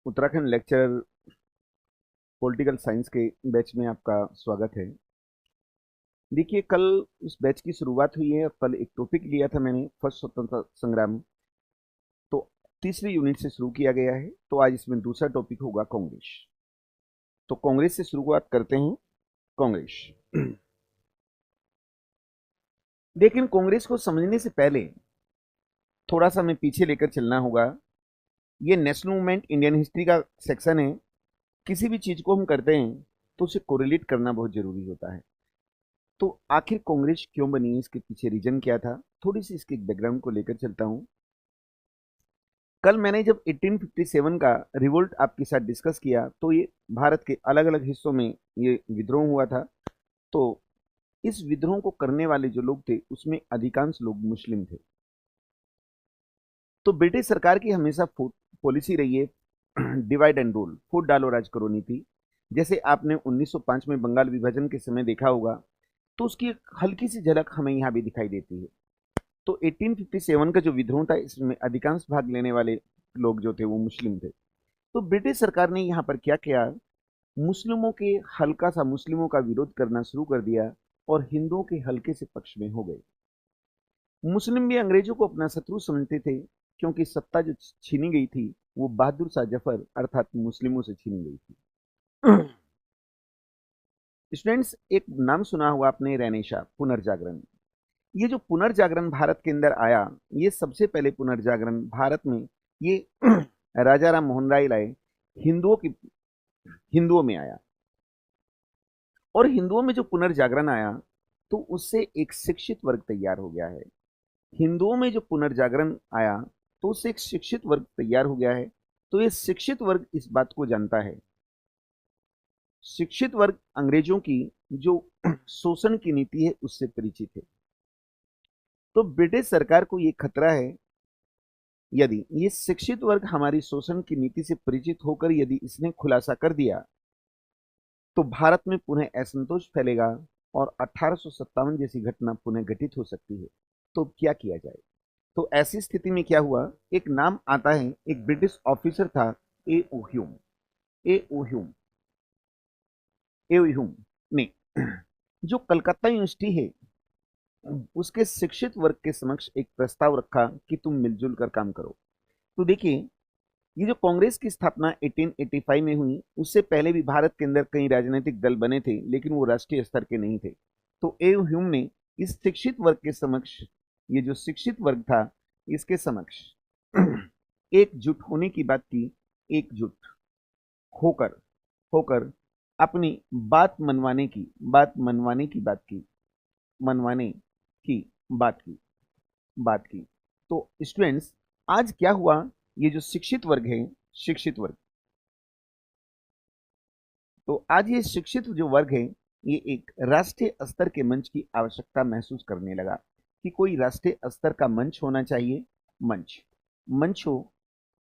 Uttarakhand lecturer political science के batch में आपका स्वागत है। देखिए, कल इस बैच की शुरुआत हुई है। कल एक टॉपिक लिया था मैंने, फर्स्ट स्वतंत्रता संग्राम। तो तीसरी यूनिट से शुरू किया गया है। तो आज इसमें दूसरा टॉपिक होगा कांग्रेस। तो कांग्रेस से शुरुआत करते हैं। कांग्रेस। लेकिन कांग्रेस को समझने से पहले थोड़ा सा हमें पीछे लेकर चलना होगा। ये नेशनल मूवमेंट इंडियन हिस्ट्री का सेक्शन है। किसी भी चीज को हम करते हैं तो उसे कोरिलेट करना बहुत जरूरी होता है। तो आखिर कांग्रेस क्यों बनी, इसके पीछे रीजन क्या था, थोड़ी सी इसके बैकग्राउंड को लेकर चलता हूं। कल मैंने जब 1857 का रिवोल्ट आपके साथ डिस्कस किया तो ये भारत के अलग अलग हिस्सों में ये विद्रोह हुआ था। तो इस विद्रोह को करने वाले जो लोग थे उसमें अधिकांश लोग मुस्लिम थे। तो ब्रिटिश सरकार की हमेशा पॉलिसी रही है डिवाइड एंड रूल, फूट डालो राज करो नीति। जैसे आपने 1905 में बंगाल विभाजन के समय देखा होगा, तो उसकी एक हल्की सी झलक हमें यहाँ भी दिखाई देती है। तो 1857 का जो विद्रोह था, इसमें अधिकांश भाग लेने वाले लोग जो थे वो मुस्लिम थे। तो ब्रिटिश सरकार ने यहाँ पर क्या किया, मुस्लिमों के हल्का सा मुस्लिमों का विरोध करना शुरू कर दिया और हिंदुओं के हल्के से पक्ष में हो गए। मुस्लिम भी अंग्रेजों को अपना शत्रु समझते थे, क्योंकि सत्ता जो छीनी गई थी वो बहादुर शाह जफर अर्थात मुस्लिमों से छीनी गई थी। स्टूडेंट्स, एक नाम सुना हुआ आपने, रैनेशा, पुनर्जागरण। ये जो पुनर्जागरण भारत के अंदर आया, ये सबसे पहले पुनर्जागरण भारत में ये राजा राम मोहन राय लाए। हिंदुओं में आया। और हिंदुओं में जो पुनर्जागरण आया तो उससे एक शिक्षित वर्ग तैयार हो गया है। हिंदुओं में जो पुनर्जागरण आया तो उससे एक शिक्षित वर्ग तैयार हो गया है। तो ये शिक्षित वर्ग इस बात को जानता है। शिक्षित वर्ग अंग्रेजों की जो शोषण की नीति है उससे परिचित है। तो ब्रिटिश सरकार को ये खतरा है, यदि ये शिक्षित वर्ग हमारी शोषण की नीति से परिचित होकर यदि इसने खुलासा कर दिया तो भारत में पुनः असंतोष फैलेगा और 1857 जैसी घटना पुनः घटित हो सकती है। तो क्या किया जाए। तो ऐसी स्थिति में क्या हुआ, एक नाम आता है, एक ब्रिटिश ऑफिसर था, ए ओ ह्यूम। ए ओ ह्यूम ए ओ ह्यूम ने जो कलकत्ता यूनिवर्सिटी है उसके शिक्षित वर्ग के समक्ष एक प्रस्ताव रखा कि तुम मिलजुल कर काम करो। तो देखिए, ये जो कांग्रेस की स्थापना 1885 में हुई, उससे पहले भी भारत के अंदर कई राजनीतिक दल बने थे, लेकिन वो राष्ट्रीय स्तर के नहीं थे। तो ए ह्यूम ने इस शिक्षित वर्ग के समक्ष, ये जो शिक्षित वर्ग था इसके समक्ष एकजुट होने की बात की। एकजुट होकर होकर अपनी बात मनवाने की बात की। तो स्टूडेंट्स, आज क्या हुआ, ये जो शिक्षित वर्ग है, शिक्षित वर्ग, तो आज ये शिक्षित जो वर्ग है ये एक राष्ट्रीय स्तर के मंच की आवश्यकता महसूस करने लगा कि कोई राष्ट्रीय स्तर का मंच होना चाहिए। मंच मंच हो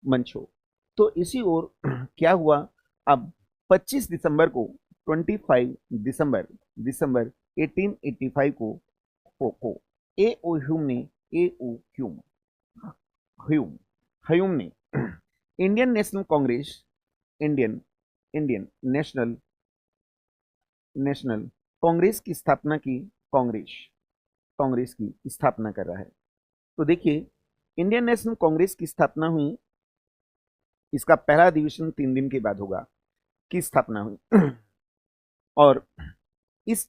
मंच हो। तो इसी ओर क्या हुआ, अब 25 दिसंबर को, 25 दिसंबर दिसंबर 1885 को ए ओ ह्यूम ने ए ओ ह्यूम ह्यूम ह्यूम ने Indian national Congress, Indian Indian national national Congress की स्थापना की। कांग्रेस कांग्रेस की स्थापना कर रहा है। तो देखिए, इंडियन नेशनल कांग्रेस की स्थापना हुई, इसका पहला अधिवेशन 3 दिन के बाद होगा की स्थापना हुई। और इस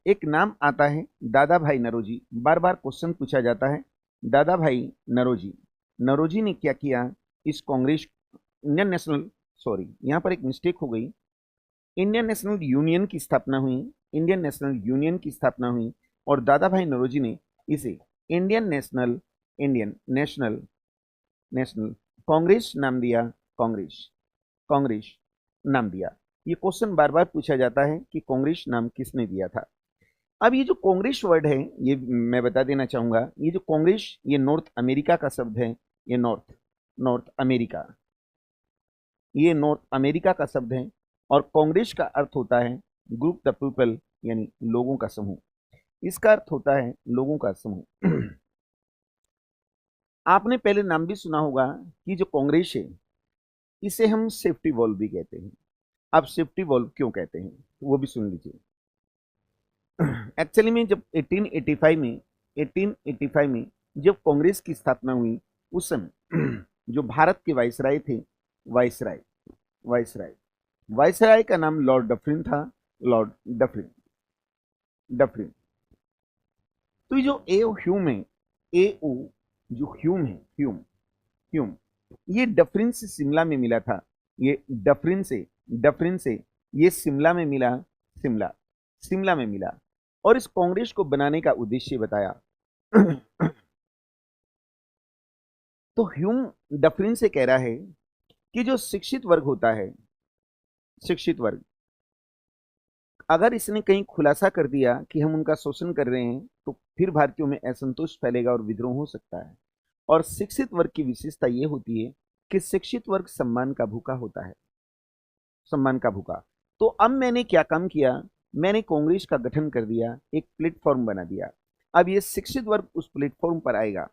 एक नाम आता है दादा भाई नरोजी। बार बार क्वेश्चन पूछा जाता है, दादा भाई नरोजी, नरोजी ने क्या किया इस कांग्रेस, इंडियन नेशनल, सॉरी यहाँ पर एक मिस्टेक हो गई, इंडियन नेशनल यूनियन की स्थापना हुई। इंडियन नेशनल यूनियन की स्थापना हुई और दादा भाई नरोजी ने इसे इंडियन नेशनल नेशनल कांग्रेस नाम दिया। कांग्रेस कांग्रेस नाम दिया। ये क्वेश्चन बार बार पूछा जाता है कि कांग्रेस नाम किसने दिया था। अब ये जो कांग्रेस वर्ड है, ये मैं बता देना चाहूंगा, ये जो कांग्रेस, ये नॉर्थ अमेरिका का शब्द है। ये नॉर्थ नॉर्थ अमेरिका ये नॉर्थ अमेरिका का शब्द है। और कांग्रेस का अर्थ होता है ग्रुप द पीपल, यानी लोगों का समूह। इसका अर्थ होता है लोगों का समूह। आपने पहले नाम भी सुना होगा कि जो कांग्रेस है इसे हम सेफ्टी वॉल्व भी कहते हैं। अब सेफ्टी वॉल्व क्यों कहते हैं वो भी सुन लीजिए। एक्चुअली में जब 1885 में जब कांग्रेस की स्थापना हुई, उस समय जो भारत के वायसराय थे, वायसराय वायसराय वायसराय का नाम लॉर्ड डफरिन था। लॉर्ड डफरिन डफरिन तो ये जो ए ह्यूम है, ए ओ जो ह्यूम है, ह्यूम ह्यूम ये डफरिन से शिमला में मिला था। ये डफरिन से ये शिमला में मिला, शिमला शिमला में मिला और इस कांग्रेस को बनाने का उद्देश्य बताया। तो ह्यूम डफरिन से कह रहा है कि जो शिक्षित वर्ग होता है, शिक्षित वर्ग, अगर इसने कहीं खुलासा कर दिया कि हम उनका शोषण कर रहे हैं तो फिर भारतीयों में असंतोष फैलेगा और विद्रोह हो सकता है। और शिक्षित वर्ग की विशेषता यह होती है कि शिक्षित वर्ग सम्मान का भूखा होता है, सम्मान का भूखा। तो अब मैंने क्या काम किया, मैंने कांग्रेस का गठन कर दिया, एक प्लेटफॉर्म बना दिया। अब ये शिक्षित वर्ग उस प्लेटफॉर्म पर आएगा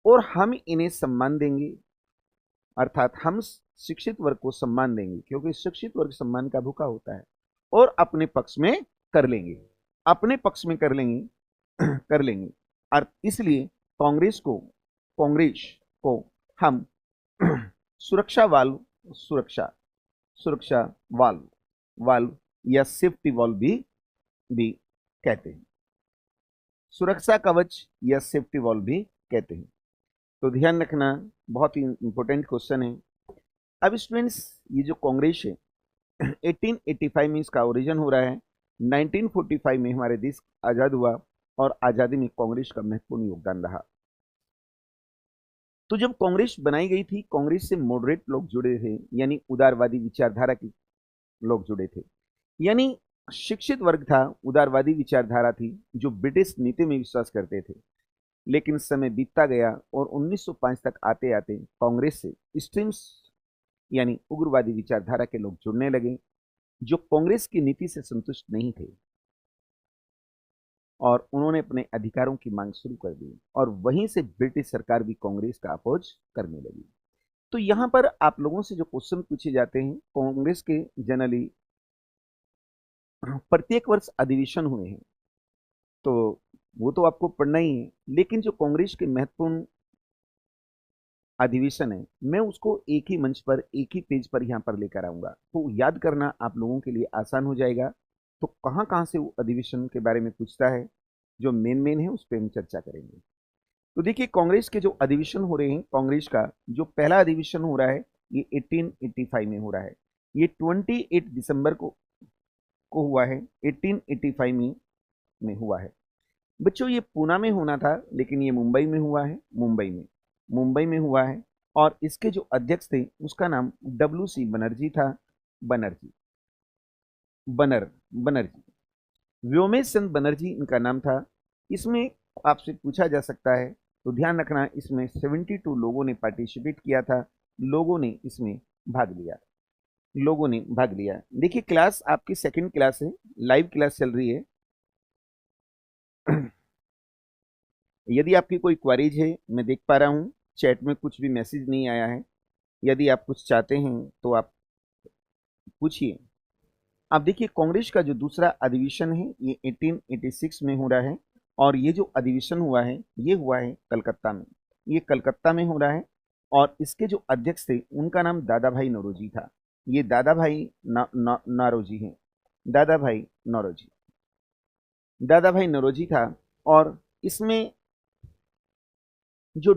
और हम इन्हें सम्मान देंगे, अर्थात हम शिक्षित वर्ग को सम्मान देंगे क्योंकि शिक्षित वर्ग सम्मान का भूखा होता है, और अपने पक्ष में कर लेंगे, अपने पक्ष में कर लेंगे कर लेंगे। और इसलिए कांग्रेस को हम सुरक्षा वाल्व, सुरक्षा वाल्व वाल्व या सेफ्टी वाल्व भी कहते हैं, सुरक्षा कवच या सेफ्टी वाल्व भी कहते हैं। तो ध्यान रखना, बहुत ही इंपॉर्टेंट क्वेश्चन है। अब स्टूडेंट्स, ये जो कांग्रेस है 1885 में इसका ओरिजिन हो रहा है। 1945 में हमारे देश आजाद हुआ और आजादी में कांग्रेस का महत्वपूर्ण योगदान रहा। तो जब कांग्रेस बनाई गई थी, कांग्रेस से मॉडरेट लोग जुड़े थे, यानी उदारवादी विचारधारा के लोग जुड़े थे, यानी शिक्षित वर्ग था, उदारवादी विचारधारा थी, जो ब्रिटिश नीति में विश्वास करते थे। लेकिन समय बीतता गया और 1905 तक आते आते कांग्रेस से एक्सट्रीम्स यानी उग्रवादी विचारधारा के लोग जुड़ने लगे, जो कांग्रेस की नीति से संतुष्ट नहीं थे, और उन्होंने अपने अधिकारों की मांग शुरू कर दी और वहीं से ब्रिटिश सरकार भी कांग्रेस का अपोज करने लगी। तो यहां पर आप लोगों से जो क्वेश्चन पूछे जाते हैं, कांग्रेस के जनरली प्रत्येक वर्ष अधिवेशन हुए हैं, तो वो तो आपको पढ़ना ही है, लेकिन जो कांग्रेस के महत्वपूर्ण अधिवेशन है, मैं उसको एक ही मंच पर, एक ही पेज पर यहां पर लेकर आऊंगा, तो याद करना आप लोगों के लिए आसान हो जाएगा। तो कहां कहां से वो अधिवेशन के बारे में पूछता है, जो मेन मेन है उस पर हम चर्चा करेंगे। तो देखिए, कांग्रेस के जो अधिवेशन हो रहे हैं, कांग्रेस का जो पहला अधिवेशन हो रहा है ये 1885 में हो रहा है। ये 28 दिसंबर को हुआ है, 1885 में हुआ है। बच्चों, ये पूना में होना था, लेकिन ये मुंबई में हुआ है, मुंबई में हुआ है। और इसके जो अध्यक्ष थे उसका नाम WC बनर्जी था, बनर्जी बनर्जी व्योमेश चंद्र बनर्जी इनका नाम था। इसमें आपसे पूछा जा सकता है, तो ध्यान रखना, इसमें 72 लोगों ने पार्टिसिपेट किया था, लोगों ने इसमें भाग लिया, लोगों ने भाग लिया। देखिए, क्लास आपकी सेकंड क्लास है, लाइव क्लास चल रही है। यदि आपकी कोई क्वेरीज है, मैं देख पा रहा हूँ चैट में कुछ भी मैसेज नहीं आया है, यदि आप कुछ चाहते हैं तो आप पूछिए। अब देखिए, कांग्रेस का जो दूसरा अधिवेशन है ये 1886 में हो रहा है, और ये जो अधिवेशन हुआ है ये हुआ है कलकत्ता में, ये कलकत्ता में हो रहा है। और इसके जो अध्यक्ष थे उनका नाम दादा भाई नौरोजी था। ये दादा भाई नारोजी हैं, दादा भाई नौरोजी, दादा भाई नौरोजी था। और इसमें जो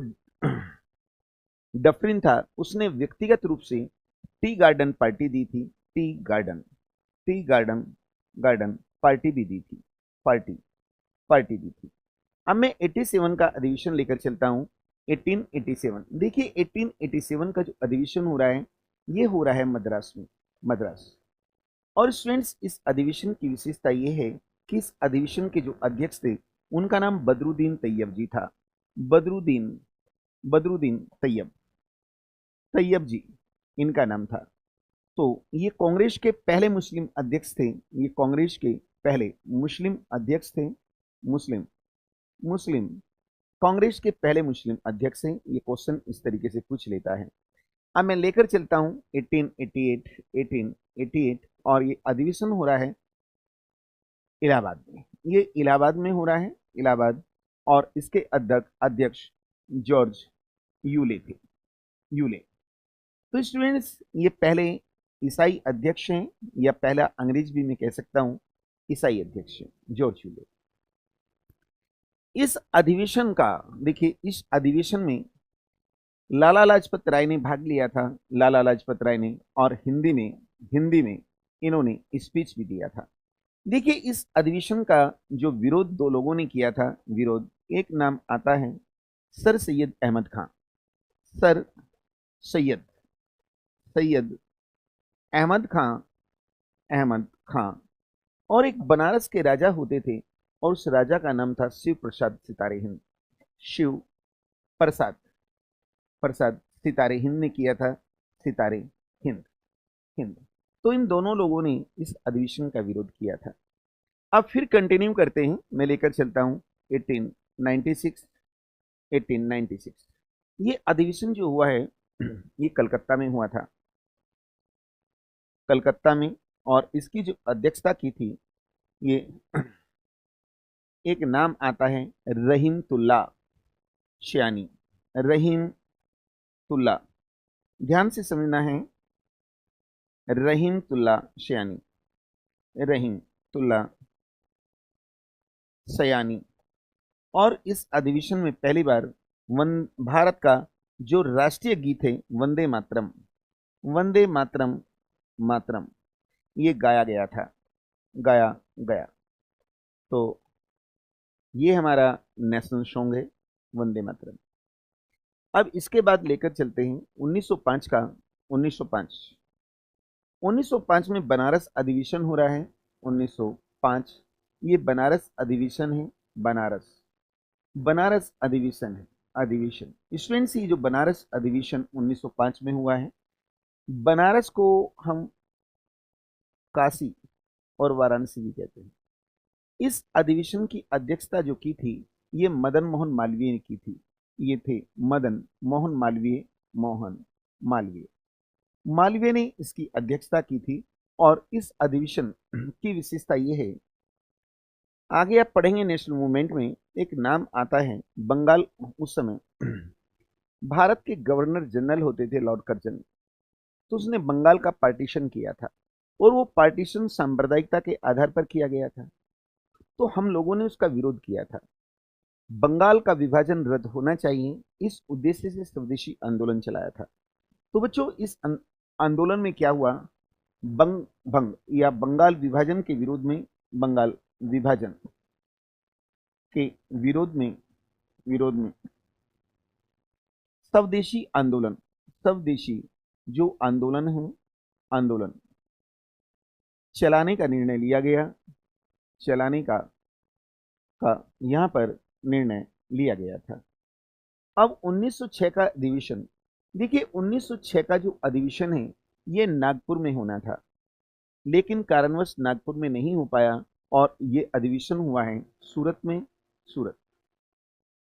डफरिन था उसने व्यक्तिगत रूप से टी गार्डन पार्टी दी थी, टी गार्डन गार्डन पार्टी भी दी थी, पार्टी पार्टी दी थी। अब मैं 87 का अधिवेशन लेकर चलता हूं। 1887, देखिए 1887 का जो अधिवेशन हो रहा है ये हो रहा है मद्रास में, मद्रास। और स्टूडेंट्स, इस अधिवेशन की विशेषता ये है कि इस अधिवेशन के जो अध्यक्ष थे उनका नाम बदरुद्दीन तैयब जी था, बदरुद्दीन बदरुद्दीन तैयब, तैयब जी इनका नाम था। तो ये कांग्रेस के पहले मुस्लिम अध्यक्ष थे, ये कांग्रेस के पहले मुस्लिम अध्यक्ष थे, मुस्लिम मुस्लिम कांग्रेस के पहले मुस्लिम अध्यक्ष हैं। ये क्वेश्चन इस तरीके से पूछ लेता है। अब मैं लेकर चलता हूं 1888 और ये अधिवेशन हो रहा है इलाहाबाद में। ये इलाहाबाद में हो रहा है, इलाहाबाद। और इसके अध्यक्ष जॉर्ज यूले थे, यूले। तो स्टूडेंट्स, ये पहले ईसाई अध्यक्ष हैं, या पहला अंग्रेज भी मैं कह सकता हूं ईसाई अध्यक्ष हैं, जॉर्ज यूले। इस अधिवेशन का देखिए, इस अधिवेशन में लाला लाजपत राय ने भाग लिया था, लाला लाजपत राय ने, और हिंदी में इन्होंने स्पीच भी दिया था। देखिए, इस अधिवेशन का जो विरोध दो लोगों ने किया था, एक नाम आता है सर सैयद अहमद खां, सर सैयद सैयद अहमद खां, और एक बनारस के राजा होते थे, और उस राजा का नाम था शिव प्रसाद सितारे हिंद, शिव प्रसाद सितारे हिंद ने किया था, सितारे हिंद हिंद। तो इन दोनों लोगों ने इस अधिवेशन का विरोध किया था। अब फिर कंटिन्यू करते हैं, मैं लेकर चलता हूं 1896। ये अधिवेशन जो हुआ है ये कलकत्ता में हुआ था, कलकत्ता में। और इसकी जो अध्यक्षता की थी, ये एक नाम आता है रहीमतुल्ला शियानी, रहीमतुल्ला, ध्यान से समझना है, रहीमतुल्ला शियानी, रहीमतुल्ला सयानी। और इस अधिवेशन में पहली बार भारत का जो राष्ट्रीय गीत है वंदे मातरम, वंदे मातरम मातरम, ये गाया गया। तो ये हमारा नेशनल सॉन्ग है, वंदे मातरम। अब इसके बाद लेकर चलते हैं 1905 का। 1905 में बनारस अधिवेशन हो रहा है। 1905 ये बनारस अधिवेशन है, बनारस अधिवेशन स्टूडेंट्स। ये जो बनारस अधिवेशन 1905 में हुआ है, बनारस को हम काशी और वाराणसी भी कहते हैं। इस अधिवेशन की अध्यक्षता जो की थी, ये मदन मोहन मालवीय ने की थी। ये थे मदन मोहन मालवीय ने इसकी अध्यक्षता की थी। और इस अधिवेशन की विशेषता ये है, आगे आप पढ़ेंगे नेशनल मूवमेंट में, एक नाम आता है बंगाल। उस समय भारत के गवर्नर जनरल होते थे लॉर्ड कर्जन, तो उसने बंगाल का पार्टीशन किया था, और वो पार्टीशन सांप्रदायिकता के आधार पर किया गया था। तो हम लोगों ने उसका विरोध किया था। बंगाल का विभाजन रद्द होना चाहिए, इस उद्देश्य से स्वदेशी आंदोलन चलाया था। तो बच्चों, इस आंदोलन में क्या हुआ, भंग या बंगाल विभाजन के विरोध में, बंगाल विभाजन के विरोध में स्वदेशी जो आंदोलन चलाने का निर्णय लिया गया, यहां पर निर्णय लिया गया था। अब 1906 का अधिवेशन देखिए, 1906 का जो अधिवेशन है ये नागपुर में होना था, लेकिन कारणवश नागपुर में नहीं हो पाया, और ये अधिवेशन हुआ है सूरत।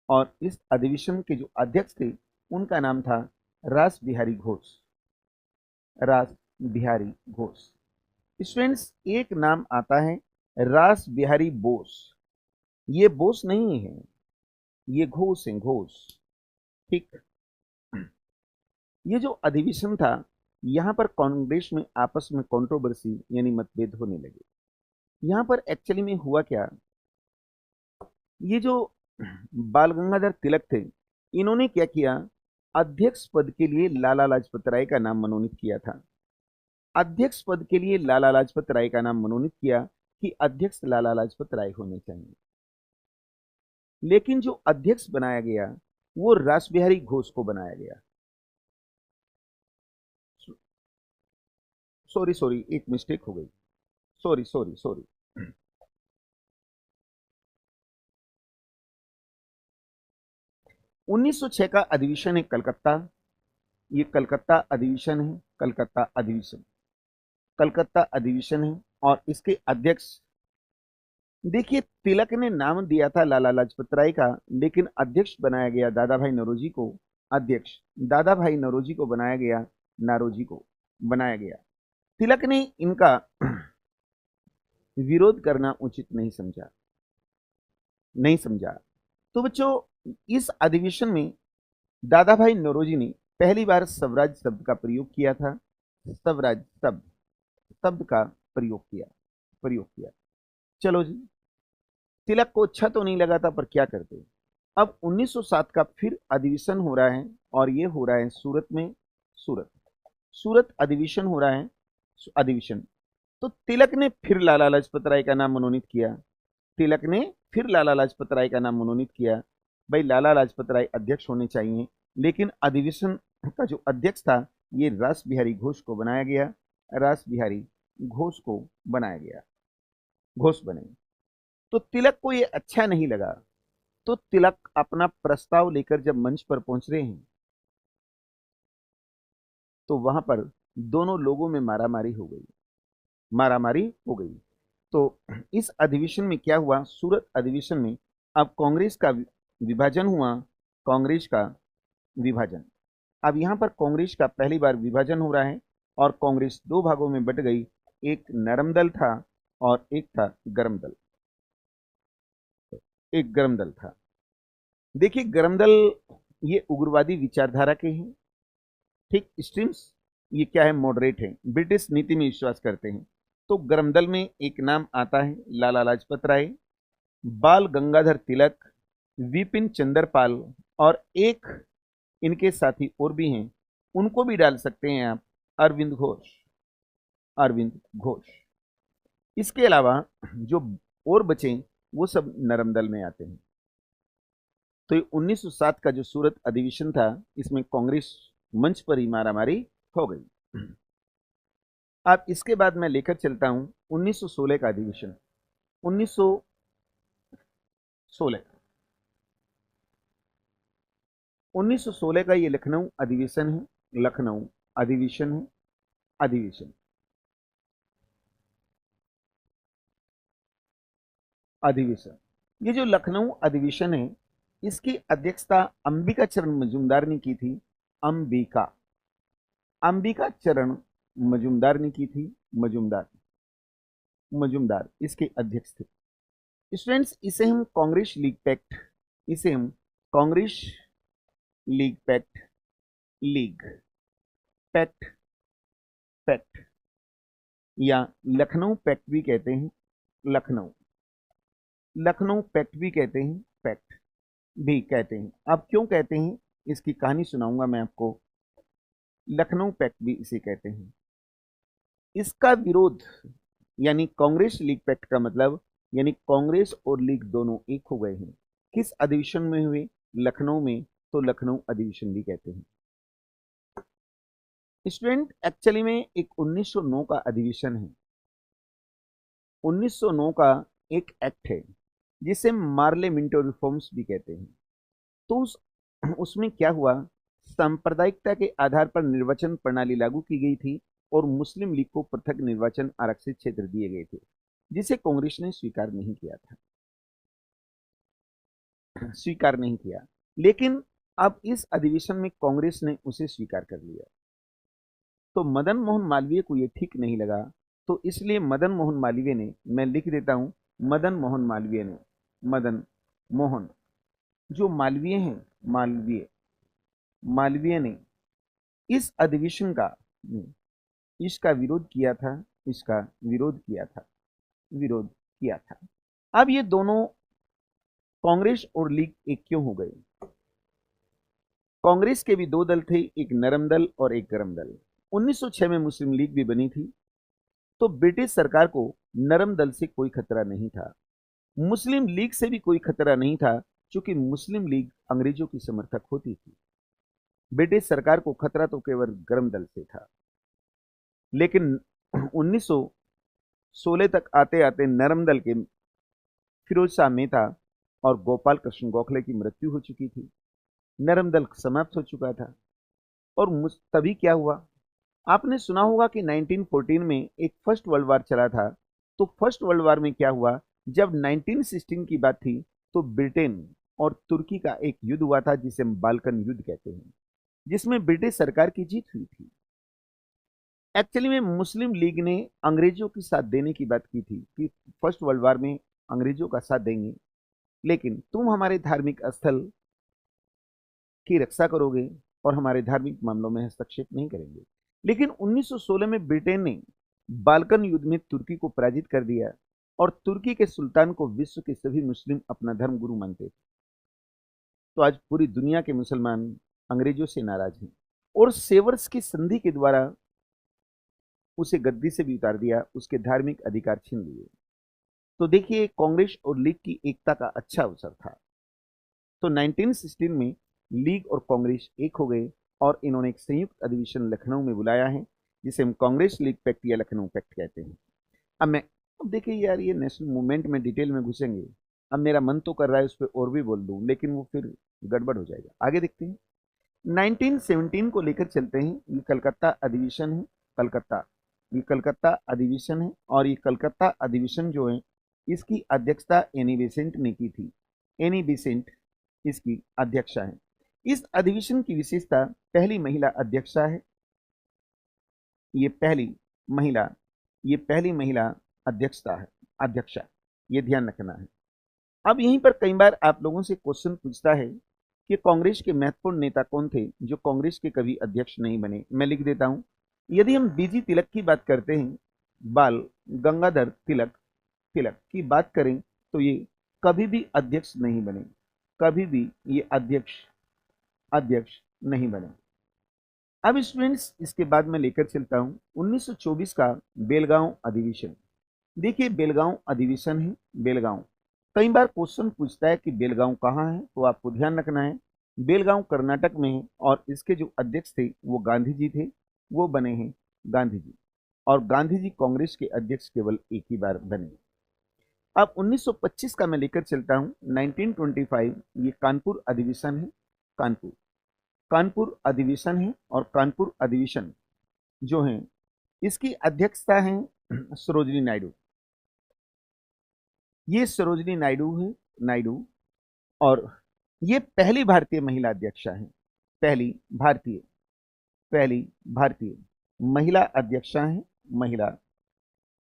और इस अधिवेशन के जो अध्यक्ष थे उनका नाम था रास बिहारी घोष। स्टूडेंट्स, एक नाम आता है रास बिहारी बोस। ये बोस नहीं है, ये घोष है, ठीक। ये जो अधिवेशन था, यहां पर कांग्रेस में आपस में कंट्रोवर्सी यानी मतभेद होने लगे। यहां पर एक्चुअली में हुआ क्या, ये जो बाल गंगाधर तिलक थे, इन्होंने क्या किया, अध्यक्ष पद के लिए लाला लाजपत राय का नाम मनोनीत किया था। अध्यक्ष पद के लिए लाला लाजपत राय का नाम मनोनीत किया कि अध्यक्ष लाला लाजपत राय होने चाहिए। लेकिन जो अध्यक्ष बनाया गया वो रासबिहारी घोष को बनाया गया। सॉरी, एक मिस्टेक हो गई, सॉरी। 1906 का अधिवेशन है कलकत्ता। ये कलकत्ता अधिवेशन है। और इसके अध्यक्ष देखिए, तिलक ने नाम दिया था लाला लाजपत राय का, लेकिन अध्यक्ष बनाया गया दादा भाई नौरोजी को। अध्यक्ष दादा भाई नौरोजी को बनाया गया, नारोजी को बनाया गया। तिलक ने इनका विरोध करना उचित नहीं समझा। तो बच्चों, इस अधिवेशन में दादा भाई नौरोजी ने पहली बार स्वराज शब्द का प्रयोग किया था। स्वराज शब्द का प्रयोग किया। चलो जी, तिलक को अच्छा तो नहीं लगा था, पर क्या करते। अब 1907 का फिर अधिवेशन हो रहा है, और ये हो रहा है सूरत में। सूरत अधिवेशन हो रहा है। अधिवेशन तो तिलक ने फिर लाला लाजपत राय का नाम मनोनीत किया। भाई लाला लाजपत राय अध्यक्ष होने चाहिए, लेकिन अधिवेशन का जो अध्यक्ष था ये रास बिहारी घोष को बनाया गया। घोष बने। तो तिलक को ये अच्छा नहीं लगा। तो तिलक अपना प्रस्ताव लेकर जब मंच पर पहुंच रहे हैं, तो वहां पर दोनों लोगों में मारामारी हो गई। तो इस अधिवेशन में क्या हुआ, सूरत अधिवेशन में अब कांग्रेस का विभाजन। अब यहां पर कांग्रेस का पहली बार विभाजन हो रहा है, और कांग्रेस दो भागों में बट गई। एक नरम दल था और एक था गरम दल था। देखिए, गरम दल ये उग्रवादी विचारधारा के हैं, ठीक। स्ट्रीम्स ये क्या है, मॉडरेट है, ब्रिटिश नीति में विश्वास करते हैं। तो गरम दल में एक नाम आता है लाला लाजपत राय, बाल गंगाधर तिलक, विपिन चंद्र पाल, और एक इनके साथी और भी हैं, उनको भी डाल सकते हैं आप, अरविंद घोष। इसके अलावा जो और बचे वो सब नरम दल में आते हैं। तो ये 1907 का जो सूरत अधिवेशन था, इसमें कांग्रेस मंच पर ही मारामारी हो गई। अब इसके बाद मैं लेकर चलता हूं 1916 का अधिवेशन। 1916 का ये लखनऊ अधिवेशन है। ये जो लखनऊ अधिवेशन है, इसकी अध्यक्षता अंबिका चरण मजूमदार ने की थी। अंबिका चरण मजूमदार ने की थी। मजूमदार इसके अध्यक्ष थे। स्टूडेंट्स, इसे हम कांग्रेस लीग पैक्ट या लखनऊ पैक्ट भी कहते हैं। लखनऊ पैक्ट भी कहते हैं, पैक्ट भी कहते हैं। अब क्यों कहते हैं, इसकी कहानी सुनाऊंगा मैं आपको। लखनऊ पैक्ट भी इसे कहते हैं। इसका विरोध, यानी कांग्रेस लीग पैक्ट का मतलब, यानी कांग्रेस और लीग दोनों एक हो गए हैं। किस अधिवेशन में हुए, लखनऊ में, तो लखनऊ अधिवेशन भी कहते हैं। स्टूडेंट, एक्चुअली में एक 1909 का अधिवेशन है। 1909 का एक एक्ट है जिसे मार्ले मिंटो रिफॉर्म्स भी कहते हैं। तो उसमें क्या हुआ, सांप्रदायिकता के आधार पर निर्वाचन प्रणाली लागू की गई थी, और मुस्लिम लीग को पृथक निर्वाचन आरक्षित क्षेत्र दिए गए थे, जिसे कांग्रेस ने स्वीकार नहीं किया। लेकिन अब इस अधिवेशन में कांग्रेस ने उसे स्वीकार कर लिया। तो मदन मोहन मालवीय को यह ठीक नहीं लगा, तो इसलिए मदन मोहन मालवीय ने, मैं लिख देता हूं, मदन मोहन जो मालवीय हैं, मालवीय ने इस अधिवेशन का इसका विरोध किया था। अब ये दोनों कांग्रेस और लीग एक क्यों हो गए? कांग्रेस के भी दो दल थे, एक नरम दल और एक गरम दल। 1906 में मुस्लिम लीग भी बनी थी। तो ब्रिटिश सरकार को नरम दल से कोई खतरा नहीं था, मुस्लिम लीग से भी कोई खतरा नहीं था, क्योंकि मुस्लिम लीग अंग्रेजों की समर्थक होती थी। ब्रिटिश सरकार को खतरा तो केवल गरम दल से था। लेकिन 1916 तक आते आते नरम दल के फिरोज शाह मेहता और गोपाल कृष्ण गोखले की मृत्यु हो चुकी थी। नरम दल समाप्त हो चुका था। और तभी क्या हुआ, आपने सुना होगा कि 1914 में एक फर्स्ट वर्ल्ड वार चला था। तो फर्स्ट वर्ल्ड वार में क्या हुआ, जब 1916 की बात थी, तो ब्रिटेन और तुर्की का एक युद्ध हुआ था, जिसे हम बाल्कन युद्ध कहते हैं। जिसमें ब्रिटिश सरकार की जीत हुई थी। एक्चुअली में मुस्लिम लीग ने अंग्रेजों की साथ देने की बात की थी कि फर्स्ट वर्ल्ड वॉर में अंग्रेजों का साथ देंगे, लेकिन तुम हमारे धार्मिक स्थल की रक्षा करोगे और हमारे धार्मिक मामलों में हस्तक्षेप नहीं करेंगे। लेकिन 1916 में ब्रिटेन ने बाल्कन युद्ध में तुर्की को पराजित कर दिया और तुर्की के सुल्तान को विश्व के सभी मुस्लिम अपना धर्म गुरु मानते थे। तो आज पूरी दुनिया के मुसलमान अंग्रेजों से नाराज हैं और सेवर्स की संधि के द्वारा उसे गद्दी से भी उतार दिया, उसके धार्मिक अधिकार छीन लिए। तो देखिए, कांग्रेस और लीग की एकता का अच्छा अवसर था। तो 1916 में लीग और कांग्रेस एक हो गए और इन्होंने एक संयुक्त अधिवेशन लखनऊ में बुलाया है, जिसे हम कांग्रेस लीग पैक्ट या लखनऊ पैक्ट कहते हैं। अब देखिए यार, ये नेशनल मूवमेंट में डिटेल में घुसेंगे। अब मेरा मन तो कर रहा है उस पर और भी बोल दूं, लेकिन वो फिर गड़बड़ हो जाएगा। आगे देखते हैं। 1917 को लेकर चलते हैं। ये कलकत्ता अधिवेशन है। ये कलकत्ता अधिवेशन है और ये कलकत्ता अधिवेशन जो है, इसकी अध्यक्षता एनी बेसेंट ने की थी। एनी बेसेंट इसकी अध्यक्षा है। इस अधिवेशन की विशेषता पहली महिला अध्यक्षा है। ये पहली महिला ये पहली महिला अध्यक्षता है, अध्यक्षा, ये ध्यान रखना है। अब यहीं पर कई बार आप लोगों से क्वेश्चन पूछता है कि कांग्रेस के महत्वपूर्ण नेता कौन थे जो कांग्रेस के कभी अध्यक्ष नहीं बने। मैं लिख देता हूं। यदि हम बीजी तिलक की बात करते हैं, बाल गंगाधर तिलक तिलक की बात करें, तो ये कभी भी अध्यक्ष नहीं बने। कभी भी ये अध्यक्ष अध्यक्ष नहीं बने। अब स्टूडेंट्स, इसके बाद मैं लेकर चलता हूं 1924 का बेलगांव अधिवेशन। देखिए, बेलगांव अधिवेशन है। बेलगांव कई बार क्वेश्चन पूछता है कि बेलगांव कहाँ है, तो आपको ध्यान रखना है बेलगांव कर्नाटक में है और इसके जो अध्यक्ष थे वो गांधी जी थे। वो बने हैं गांधी जी, और गांधी जी कांग्रेस के अध्यक्ष केवल एक ही बार बने। अब 1925 का मैं लेकर चलता हूं 1925। ये कानपुर अधिवेशन है। कानपुर कानपुर अधिवेशन है और कानपुर अधिवेशन जो है, इसकी अध्यक्षता है सरोजिनी नायडू। ये सरोजिनी नायडू है, नायडू, और ये पहली भारतीय महिला अध्यक्षा है। पहली भारतीय पहली भारतीय महिला अध्यक्षा है। महिला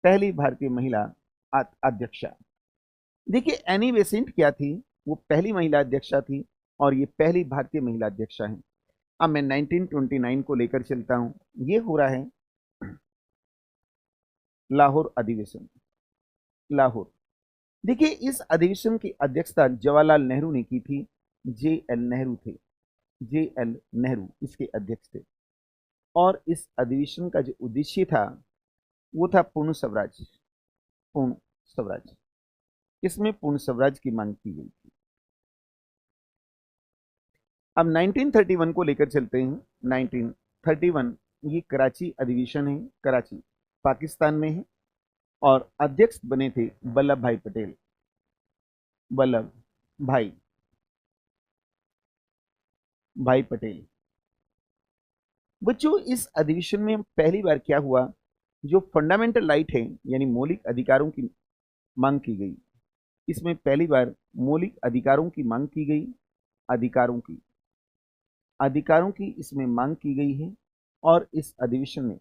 पहली भारतीय महिला अध्यक्षा। देखिए, एनी बेसेंट क्या थी, वो पहली महिला अध्यक्षा थी और ये पहली भारतीय महिला अध्यक्षा है। अब मैं 1929 को लेकर चलता हूं। ये हो रहा है लाहौर अधिवेशन। लाहौर। देखिए, इस अधिवेशन की अध्यक्षता जवाहरलाल नेहरू ने की थी। जे एल नेहरू थे। जे एल नेहरू इसके अध्यक्ष थे और इस अधिवेशन का जो उद्देश्य था वो था पूर्ण स्वराज। पूर्ण स्वराज। इसमें पूर्ण स्वराज की मांग की गई थी। अब 1931 को लेकर चलते हैं। 1931 ये कराची अधिवेशन है। कराची पाकिस्तान में है और अध्यक्ष बने थे वल्लभ भाई पटेल। वल्लभ भाई भाई पटेल। बच्चों, इस अधिवेशन में पहली बार क्या हुआ, जो फंडामेंटल राइट है यानी मौलिक अधिकारों की मांग की गई। इसमें पहली बार मौलिक अधिकारों की मांग की गई। अधिकारों की अधिकारों की इसमें मांग की गई है और इस अधिवेशन में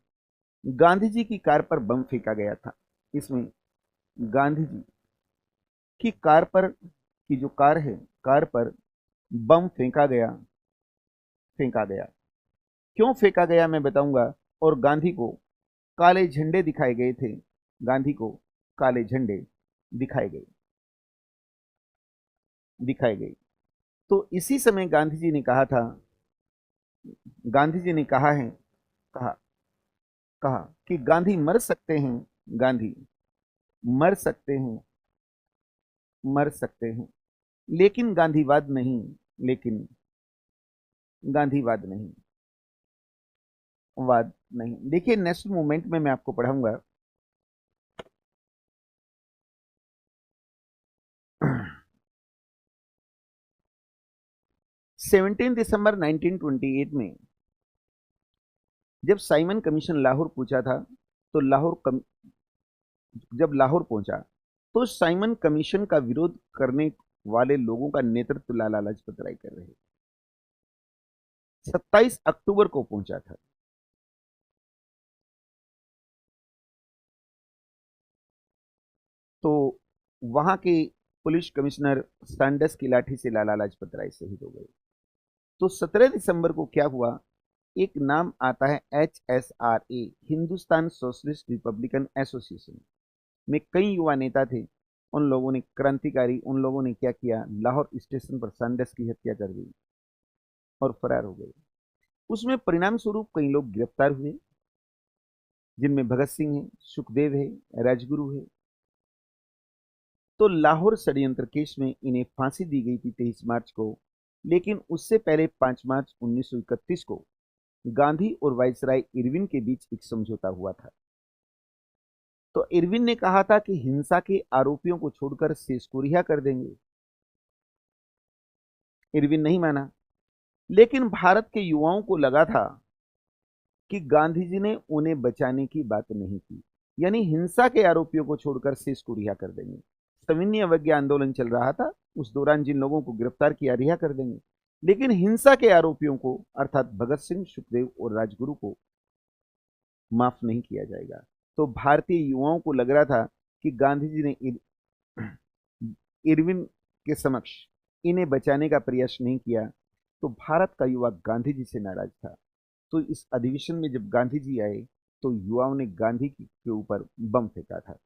गांधी जी की कार पर बम फेंका गया था। इसमें गांधी जी की कार पर की जो कार है, कार पर बम फेंका गया। क्यों फेंका गया मैं बताऊंगा। और गांधी को काले झंडे दिखाए गए थे। गांधी को काले झंडे दिखाए गए दिखाए गए तो इसी समय गांधी जी ने कहा कहा कि गांधी मर सकते हैं। गांधी मर सकते हैं मर सकते हैं, लेकिन गांधीवाद नहीं। लेकिन गांधीवाद नहीं वाद नहीं। देखिए, नेशनल मूवमेंट में मैं आपको पढ़ाऊंगा। 17 दिसंबर 1928 में जब साइमन कमीशन लाहौर पहुंचा था, तो जब लाहौर पहुंचा तो साइमन कमीशन का विरोध करने वाले लोगों का नेतृत्व लाला लाजपत राय कर रहे। 27 अक्टूबर को पहुंचा था। तो वहां के पुलिस कमिश्नर सैंडर्स की लाठी से लाला लाजपत राय शहीद हो गए। तो 17 दिसंबर को क्या हुआ, एक नाम आता है HSRA, Hindustan socialist Republican association में कई युवा नेता थे। उन लोगों ने क्रांतिकारी, उन लोगों ने क्या किया, लाहौर स्टेशन पर सैंडर्स की हत्या कर दी और फरार हो गए। उसमें परिणाम स्वरूप कई लोग गिरफ्तार हुए, जिनमें भगत सिंह है, सुखदेव है, राजगुरु है। तो लाहौर षड्यंत्र केस में इन्हें फांसी दी गई थी 23 मार्च को, लेकिन उससे पहले 5 मार्च 1931 को गांधी और वायसराय इरविन के बीच एक समझौता हुआ था। तो इरविन ने कहा था कि हिंसा के आरोपियों को छोड़कर शेष को रिहा कर देंगे। इरविन नहीं माना, लेकिन भारत के युवाओं को लगा था कि गांधी जी ने उन्हें बचाने की बात नहीं की, यानी हिंसा के आरोपियों को छोड़कर शेष को रिहा कर देंगे। सविनय अवज्ञा आंदोलन चल रहा था, उस दौरान जिन लोगों को गिरफ्तार किया रिहा कर देंगे, लेकिन हिंसा के आरोपियों को अर्थात भगत सिंह, सुखदेव और राजगुरु को माफ नहीं किया जाएगा। तो भारतीय युवाओं को लग रहा था कि गांधी जी ने इरविन के समक्ष इन्हें बचाने का प्रयास नहीं किया। तो भारत का युवा गांधी जी से नाराज था। तो इस अधिवेशन में जब गांधी जी आए तो युवाओं ने गांधी के ऊपर बम फेंका था।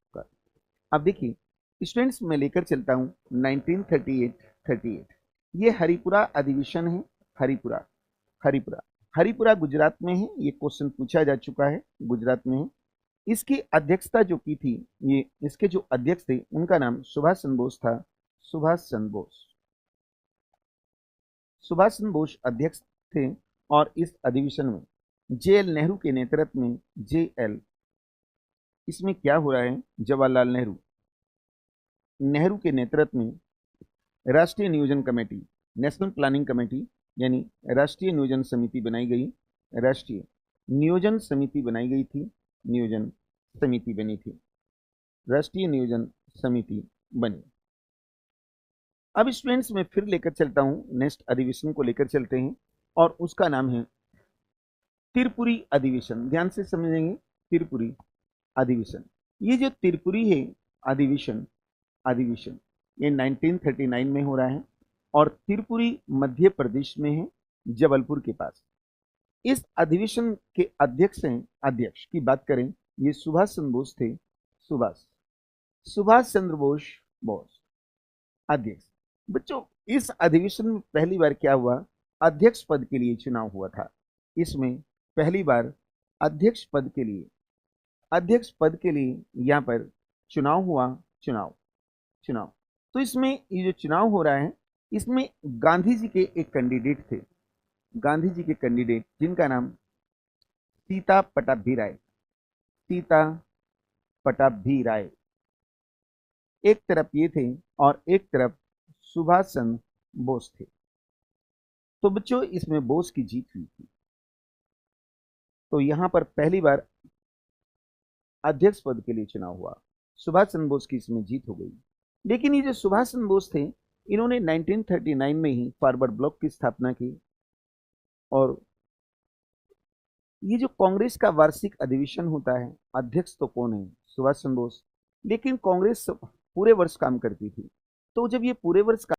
अब देखिए स्टूडेंट्स, मैं लेकर चलता हूं 1938 ये हरिपुरा अधिवेशन है। हरिपुरा हरिपुरा हरिपुरा गुजरात में है। ये क्वेश्चन पूछा जा चुका है, गुजरात में है। इसकी अध्यक्षता जो की थी, ये इसके जो अध्यक्ष थे उनका नाम सुभाष चंद्र बोस था। सुभाष चंद्र बोस, सुभाष चंद्र बोस अध्यक्ष थे। और इस अधिवेशन में JL नेहरू के नेतृत्व में इसमें क्या हो रहा है, जवाहरलाल नेहरू के नेतृत्व में राष्ट्रीय नियोजन कमेटी, नेशनल प्लानिंग कमेटी यानी राष्ट्रीय नियोजन समिति बनाई गई। राष्ट्रीय नियोजन समिति बनाई गई थी, नियोजन समिति बनी थी, राष्ट्रीय नियोजन समिति बनी। अब स्टूडेंट्स मैं फिर लेकर चलता हूं, नेक्स्ट अधिवेशन को लेकर चलते हैं और उसका नाम है त्रिपुरी अधिवेशन। ध्यान से समझेंगे, त्रिपुरी अधिवेशन। ये जो त्रिपुरी है अधिवेशन अधिवेशन ये 1939 में हो रहा है और त्रिपुरी मध्य प्रदेश में है, जबलपुर के पास। इस अधिवेशन के अध्यक्ष हैं, अध्यक्ष की बात करें, ये सुभाष चंद्र बोस थे। सुभाष चंद्र बोस बोस अध्यक्ष। बच्चों इस अधिवेशन में पहली बार क्या हुआ, अध्यक्ष पद के लिए चुनाव हुआ था। इसमें पहली बार अध्यक्ष पद के लिए यहां पर चुनाव हुआ। चुनाव तो इसमें ये जो चुनाव हो रहा है, इसमें गांधी जी के एक कैंडिडेट थे, गांधी जी के कैंडिडेट जिनका नाम सीता पटाभी राय एक तरफ ये थे और एक तरफ सुभाष चंद्र बोस थे। तो बच्चों इसमें बोस की जीत हुई थी। तो यहां पर पहली बार अध्यक्ष पद के लिए चुनाव हुआ, सुभाष चंद्र बोस की इसमें जीत हो गई। लेकिन ये जो सुभाष चंद्र बोस थे, इन्होंने 1939 में ही फॉरवर्ड ब्लॉक की स्थापना की। और ये जो कांग्रेस का वार्षिक अधिवेशन होता है, अध्यक्ष तो कौन है, सुभाष चंद्र बोस। लेकिन कांग्रेस पूरे वर्ष काम करती थी। तो जब ये पूरे वर्ष